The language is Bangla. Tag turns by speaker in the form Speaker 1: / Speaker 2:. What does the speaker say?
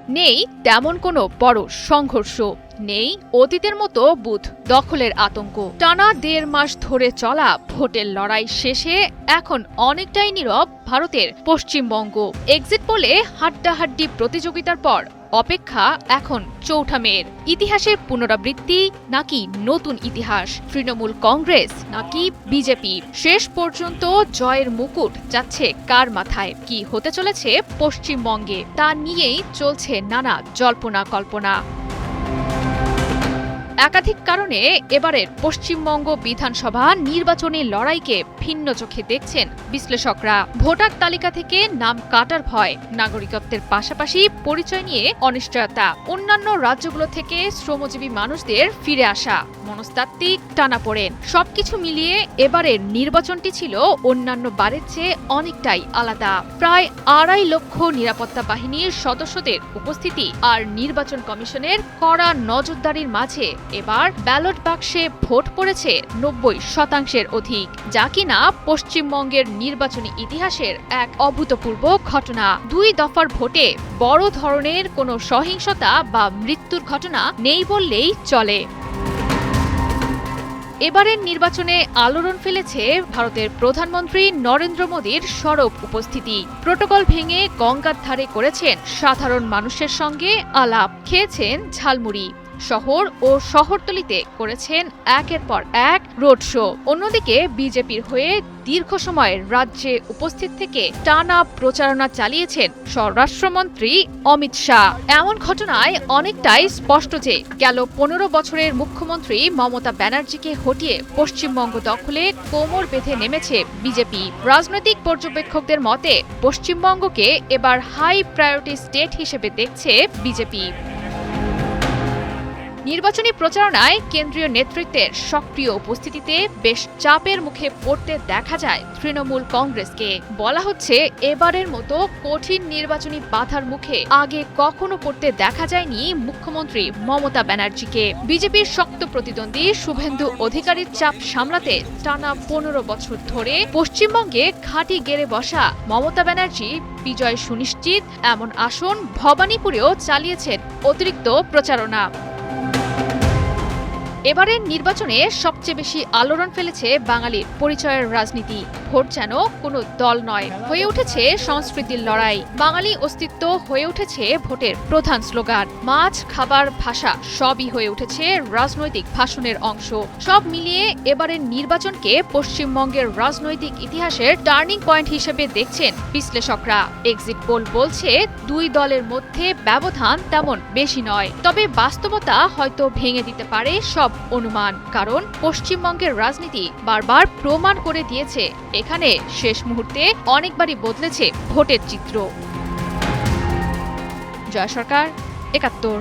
Speaker 1: নেই তেমন কোনো বড় সংঘর্ষ, নেই অতীতের মতো বুথ দখলের আতঙ্ক। টানা ১.৫ মাস ধরে চলা ভোটের লড়াই শেষে এখন অনেকটাই নীরব ভারতের পশ্চিমবঙ্গ। এক্সিট পোলে হাড্ডাহাড্ডি প্রতিযোগিতার পর অপেক্ষা এখন চৌঠা মেয়ের। ইতিহাসের পুনরাবৃত্তি নাকি নতুন ইতিহাস? তৃণমূল কংগ্রেস নাকি বিজেপি? শেষ পর্যন্ত জয়ের মুকুট যাচ্ছে কার মাথায়? কি হতে চলেছে পশ্চিমবঙ্গে তা নিয়েই চলছে নানা জল্পনা কল্পনা। একাধিক কারণে এবারের পশ্চিমবঙ্গ বিধানসভা নির্বাচনী লড়াইকে ভিন্ন চোখে দেখছেন বিশ্লেষকরা। ভোটার তালিকা থেকে নাম কাটার ভয়, নাগরিকত্বের পাশাপাশি পরিচয় নিয়ে অনিশ্চয়তা, অন্যান্য রাজ্যগুলো থেকে শ্রমজীবী মানুষদের ফিরে আসা, মনস্তাত্ত্বিক টানাপোড়েন, সবকিছু মিলিয়ে এবারের নির্বাচনটি ছিল অন্যান্য বারের চেয়ে অনেকটাই আলাদা। প্রায় ২.৫ লক্ষ নিরাপত্তা বাহিনীর সদস্যদের উপস্থিতি আর নির্বাচন কমিশনের কড়া নজরদারির মাঝে এবার ব্যালট বাক্সে ভোট পড়েছে ৯০% অধিক, যা কিনা পশ্চিমবঙ্গের নির্বাচনী ইতিহাসের এক অভূতপূর্ব ঘটনা। ২ দফার ভোটে বড় ধরনের কোনো সহিংসতা বা মৃত্যুর ঘটনা নেই বললেই চলে। এবারের নির্বাচনে আলোড়ন ফেলেছে ভারতের প্রধানমন্ত্রী নরেন্দ্র মোদীর সরব উপস্থিতি। প্রোটোকল ভেঙে গঙ্গার ধারে করেছেন সাধারণ মানুষের সঙ্গে আলাপ, খেয়েছেন ঝালমুড়ি, শহর ও শহরতলিতে করেছেন একের পর এক রোড শো। অন্যদিকে বিজেপির হয়ে দীর্ঘ সময় রাজ্যে উপস্থিত থেকে টানা প্রচারণা চালিয়েছেন স্বরাষ্ট্রমন্ত্রী অমিত শাহ। এমন ঘটনায় অনেকটাই স্পষ্ট যে গেল ১৫ বছরের মুখ্যমন্ত্রী মমতা ব্যানার্জিকে হটিয়ে পশ্চিমবঙ্গ দখলে কোমর বেঁধে নেমেছে বিজেপি। রাজনৈতিক পর্যবেক্ষকদের মতে পশ্চিমবঙ্গকে এবার হাই প্রায়োরিটি স্টেট হিসেবে দেখছে বিজেপি। নির্বাচনী প্রচারণায় কেন্দ্রীয় নেতৃত্বের সক্রিয় উপস্থিতিতে বেশ চাপের মুখে পড়তে দেখা যায় তৃণমূল কংগ্রেসকে। বলা হচ্ছে এবারের মতো কঠিন নির্বাচনী বাধার মুখে আগে কখনো পড়তে দেখা যায়নি মুখ্যমন্ত্রী মমতা ব্যানার্জিকে। বিজেপির শক্ত প্রতিদ্বন্দ্বী শুভেন্দু অধিকারীর চাপ সামলাতে টানা ১৫ বছর ধরে পশ্চিমবঙ্গে ঘাঁটি গেড়ে বসা মমতা ব্যানার্জি বিজয় সুনিশ্চিত এমন আসন ভবানীপুরেও চালিয়েছেন অতিরিক্ত প্রচারণা। এবারের নির্বাচনে সবচেয়ে বেশি আলোড়ন ফেলেছে বাঙালির পরিচয়ের রাজনীতি। ভোট যেন কোনো দল নয়, হয়ে উঠেছে সংস্কৃতির লড়াই। বাঙালি অস্তিত্ব হয়ে উঠেছে ভোটের প্রধান স্লোগান। মাছ, খাবার, ভাষা সবই হয়ে উঠেছে রাজনৈতিক ভাষণের অংশ। সব মিলিয়ে এবারের নির্বাচনকে পশ্চিমবঙ্গের রাজনৈতিক ইতিহাসের টার্নিং পয়েন্ট হিসেবে দেখছেন বিশ্লেষকরা। এক্সিট পোল বলছে ২ দলের মধ্যে ব্যবধান তেমন বেশি নয়, তবে বাস্তবতা হয়তো ভেঙে দিতে পারে সব অনুমান। কারণ পশ্চিমবঙ্গের রাজনীতি বারবার প্রমাণ করে দিয়েছে এখানে শেষ মুহূর্তে অনেকবারই বদলেছে ভোটের চিত্র। জয় সরকার, ৭১।